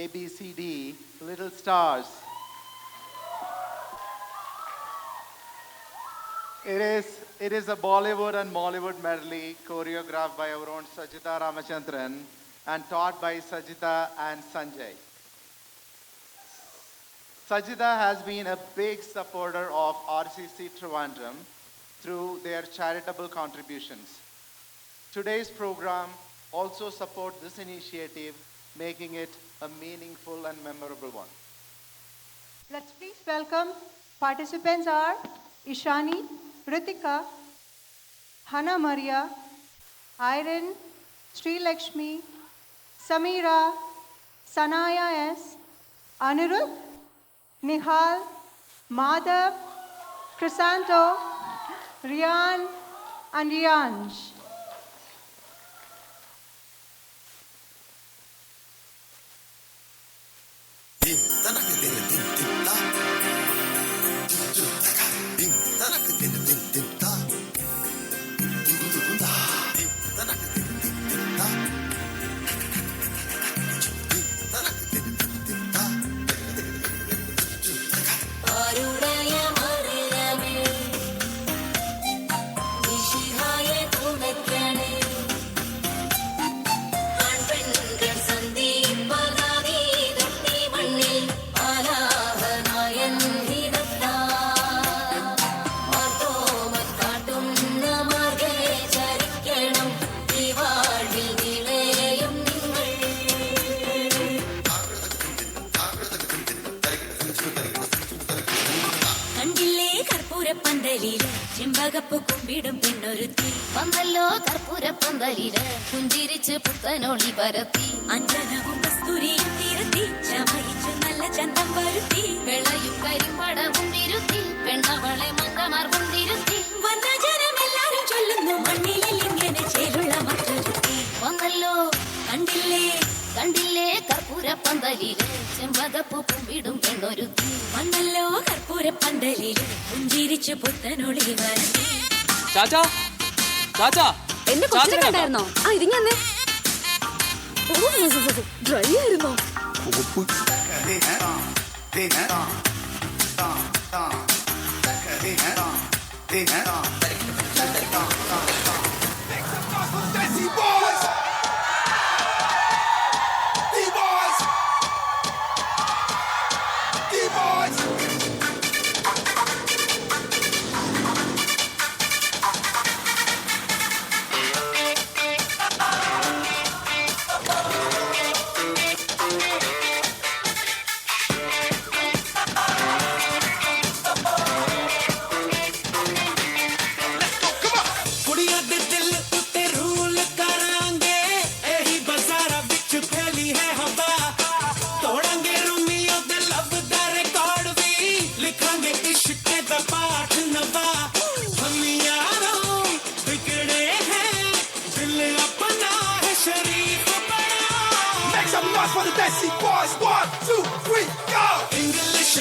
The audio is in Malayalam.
ABCD, Little Stars. It is a Bollywood and Mollywood medley choreographed by our own Sajita Ramachandran and taught by Sajita and Sanjay. Sajita has been a big supporter of RCC Trivandrum through their charitable contributions. Today's program also supports this initiative, making it a meaningful and memorable one. Let's please welcome participants are Ishani, Ritika, Hannah Maria, Irene, Sri Lakshmi, Samira, Sanaya S, Anirudh, Nihal, Madhav, Crisanto, Rian, and Rianj. ചെമ്പകപ്പു കുമ്പിടും പെണ്ണൊരുത്തി വന്നല്ലോ കർപ്പൂരപ്പന്തലില് പുഞ്ചിരിച്ച് പുത്തനൊളി പരത്തി അഞ്ജനവും കസ്തൂരിയും തിരുത്തി ചമയിച്ച് നല്ല ചന്തം വരുത്തി വെള്ളയും കരിമ്പടവും തിരുത്തി പെണ്ണവളെ മങ്കമാർവും തിരുത്തി വന്ന ജനമെല്ലാരും ചൊല്ലുന്നു മണ്ണിലിൽ ഇങ്ങനെ ചേലുള്ള മറ്റൊരുത്തി വന്നല്ലോ കണ്ടില്ലേ കണ്ടില്ലേ കർപ്പൂരപ്പന്തലില് ചെമ്പകപ്പു കുമ്പിടും പെണ്ണൊരുത്തി വന്നല്ലോ കർപ്പൂരപ്പന്തലില് പുഞ്ചിരിച്ച് പുത്തനൊളി വരത്തി. ചാച്ചാ ചാച്ചാ എന്റെ കൊച്ചിനെ കണ്ടായിരുന്നോ? ആ ഇതിങ്ങ ഡ്രൈ ആയിരുന്നോ? For the Desi Boys, 1, 2, 3, go! English,